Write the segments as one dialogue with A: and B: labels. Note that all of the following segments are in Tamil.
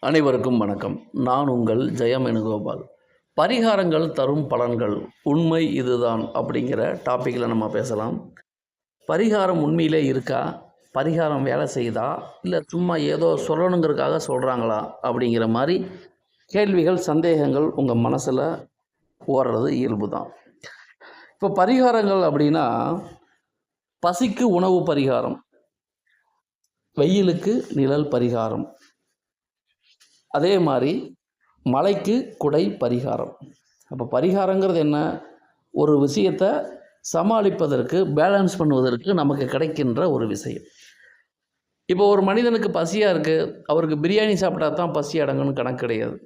A: அனைவருக்கும் வணக்கம். நான் உங்கள் ஜெயமேனுகோபால். பரிகாரங்கள் தரும் பலன்கள் உண்மை இதுதான் அப்படிங்கிற டாப்பிக்கில் நம்ம பேசலாம். பரிகாரம் உண்மையிலே இருக்கா? பரிகாரம் வேலை செய்தா? இல்லை சும்மா ஏதோ சொல்லணுங்கிறதுக்காக சொல்கிறாங்களா? அப்படிங்கிற மாதிரி கேள்விகள், சந்தேகங்கள் உங்கள் மனசில் ஓடுறது இயல்பு தான். இப்போ பரிகாரங்கள் அப்படின்னா, பசிக்கு உணவு பரிகாரம், வெயிலுக்கு நிழல் பரிகாரம், அதே மாதிரி மழைக்கு குடை பரிகாரம். அப்போ பரிகாரங்கிறது என்ன? ஒரு விஷயத்தை சமாளிப்பதற்கு, பேலன்ஸ் பண்ணுவதற்கு நமக்கு கிடைக்கின்ற ஒரு விஷயம். இப்போ ஒரு மனிதனுக்கு பசியாக இருக்குது, அவருக்கு பிரியாணி சாப்பிட்டா தான் பசி அடங்குன்னு கணக்கு கிடையாது.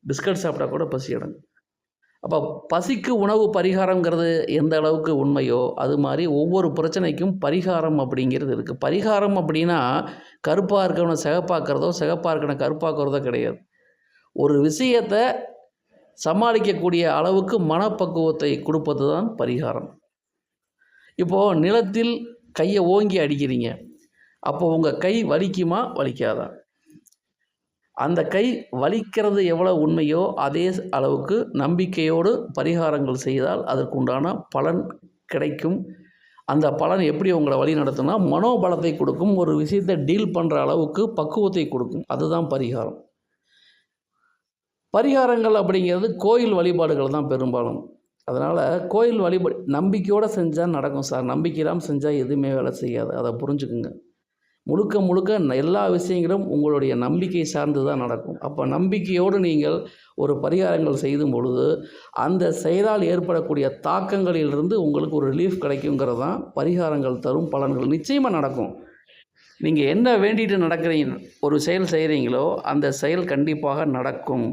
A: பிஸ்கட் சாப்பிட்டா கூட பசி அடங்கும். அப்போ பசிக்கு உணவு பரிகாரங்கிறது எந்த அளவுக்கு உண்மையோ அது மாதிரி ஒவ்வொரு பிரச்சனைக்கும் பரிகாரம் அப்படிங்கிறது இருக்குது. பரிகாரம் அப்படின்னா கருப்பாக இருக்கவனை சிகப்பாக்கிறதோ, சிகப்பாக இருக்கவனை கருப்பாக்கிறதோ கிடையாது. ஒரு விஷயத்தை சமாளிக்கக்கூடிய அளவுக்கு மனப்பக்குவத்தை கொடுப்பது தான் பரிகாரம். இப்போது நிலத்தில் கையை ஓங்கி அடிக்கிறீங்க, அப்போ உங்கள் கை வலிக்குமா வலிக்காதா? அந்த கை வலிக்கிறது எவ்வளோ உண்மையோ அதே அளவுக்கு நம்பிக்கையோடு பரிகாரங்கள் செய்தால் அதற்குண்டான பலன் கிடைக்கும். அந்த பலன் எப்படி உங்களை வழி நடத்தும்னா, மனோபலத்தை கொடுக்கும், ஒரு விஷயத்தை டீல் பண்ணுற அளவுக்கு பக்குவத்தை கொடுக்கும். அதுதான் பரிகாரம். பரிகாரங்கள் அப்படிங்கிறது கோயில் வழிபாடுகள் தான் பெரும்பாலும். அதனால் கோயில் வழிபாடு நம்பிக்கையோடு செஞ்சால் நடக்கும் சார், நம்பிக்கை இல்லாமல் செஞ்சால் எதுவுமே வேலை செய்யாது. அதை புரிஞ்சுக்குங்க. முழுக்க முழுக்க எல்லா விஷயங்களும் உங்களுடைய நம்பிக்கை சார்ந்து தான் நடக்கும். அப்போ நம்பிக்கையோடு நீங்கள் ஒரு பரிகாரங்கள் செய்யும் பொழுது அந்த செயலால் ஏற்படக்கூடிய தாக்கங்களிலிருந்து உங்களுக்கு ஒரு ரிலீஃப் கிடைக்குங்கிறது தான் பரிகாரங்கள் தரும் பலன்கள். நிச்சயமாக நடக்கும். நீங்கள் என்ன வேண்டிட்டு நடக்கிறீங்க, ஒரு செயல் செய்கிறீங்களோ அந்த செயல் கண்டிப்பாக நடக்கும்.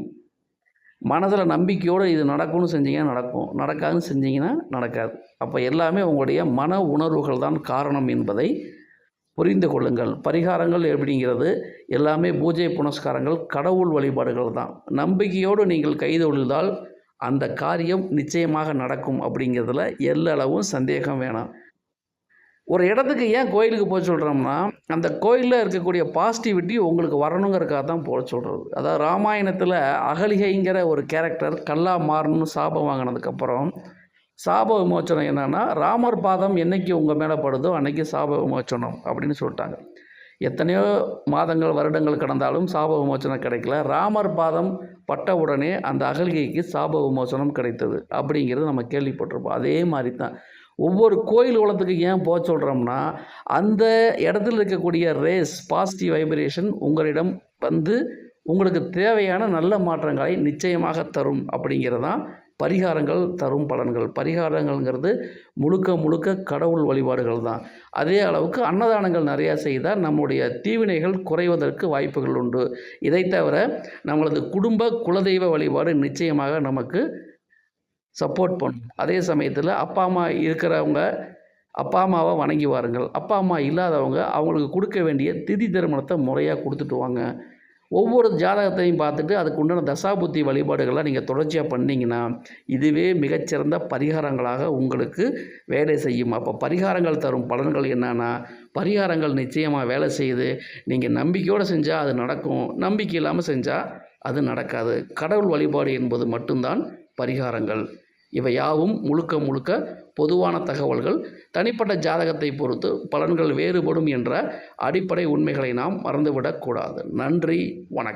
A: மனதில் நம்பிக்கையோடு இது நடக்கும்னு செஞ்சீங்கன்னா நடக்கும், நடக்காதுன்னு செஞ்சீங்கன்னா நடக்காது. அப்போ எல்லாமே உங்களுடைய மன உணர்வுகள் தான் காரணம் என்பதை புரிந்து கொள்ளுங்கள். பரிகாரங்கள் எப்படிங்கிறது எல்லாமே பூஜை புனஸ்காரங்கள், கடவுள் வழிபாடுகள் தான். நம்பிக்கையோடு நீங்கள் கைதொழிந்தால் அந்த காரியம் நிச்சயமாக நடக்கும் அப்படிங்கிறதுல எல்லளவும் சந்தேகம் வேணாம். ஒரு இடத்துக்கு ஏன் கோயிலுக்கு போக சொல்கிறோம்னா, அந்த கோயிலில் இருக்கக்கூடிய பாசிட்டிவிட்டி உங்களுக்கு வரணுங்கிறதுக்காக தான் போக சொல்கிறது. அதாவது ராமாயணத்தில் அகலிகைங்கிற ஒரு கேரக்டர் கல்லா மாறணும்னு சாபம் வாங்கினதுக்கப்புறம் சாப விமோச்சனம் என்னென்னா, ராமர் பாதம் என்றைக்கு உங்கள் மேலே படுதோ அன்றைக்கி சாப விமோச்சனம் அப்படின்னு சொல்லிட்டாங்க. எத்தனையோ மாதங்கள், வருடங்கள் கடந்தாலும் சாப விமோச்சனம் கிடைக்கல. ராமர் பாதம் பட்ட உடனே அந்த அகலிகைக்கு சாப விமோச்சனம் கிடைத்தது அப்படிங்கிறது நம்ம கேள்விப்பட்டிருப்போம். அதே மாதிரி தான் ஒவ்வொரு கோயில் குளத்துக்கு ஏன் போக சொல்கிறோம்னா, அந்த இடத்துல இருக்கக்கூடிய ரேஸ், பாசிட்டிவ் வைப்ரேஷன் உங்களிடம் வந்து உங்களுக்கு தேவையான நல்ல மாற்றங்களை நிச்சயமாக தரும் அப்படிங்கிறது தான் பரிகாரங்கள் தரும் பலன்கள். பரிகாரங்கள்ங்கிறது முழுக்க முழுக்க கடவுள் வழிபாடுகள் தான். அதே அளவுக்கு அன்னதானங்கள் நிறையா செய்தால் நம்முடைய தீவினைகள் குறைவதற்கு வாய்ப்புகள் உண்டு. இதை தவிர நம்மளது குடும்ப குலதெய்வ வழிபாடு நிச்சயமாக நமக்கு சப்போர்ட் பண்ணும். அதே சமயத்தில் அப்பா அம்மா இருக்கிறவங்க அப்பா அம்மாவை வணங்கி வாருங்கள். அப்பா அம்மா இல்லாதவங்க அவங்களுக்கு கொடுக்க வேண்டிய திதி திருமணத்தை முறையாக கொடுத்துட்டு வாங்க. ஒவ்வொரு ஜாதகத்தையும் பார்த்துட்டு அதுக்கு உண்டான தசாபுத்தி வழிபாடுகள்லாம் நீங்கள் தொடர்ச்சியாக பண்ணிங்கன்னா இதுவே மிகச்சிறந்த பரிகாரங்களாக உங்களுக்கு வேலை செய்யும். அப்போ பரிகாரங்கள் தரும் பலன்கள் என்னென்னா, பரிகாரங்கள் நிச்சயமாக வேலை செய்யுது. நீங்கள் நம்பிக்கையோடு செஞ்சால் அது நடக்கும், நம்பிக்கை இல்லாமல் செஞ்சால் அது நடக்காது. கடவுள் வழிபாடு என்பது மட்டும்தான் பரிகாரங்கள். இவை யாவும் முழுக்க முழுக்க பொதுவான தகவல்கள். தனிப்பட்ட ஜாதகத்தை பொறுத்து பலன்கள் வேறுபடும் என்ற அடிப்படை உண்மைகளை நாம் மறந்துவிடக்கூடாது. நன்றி, வணக்கம்.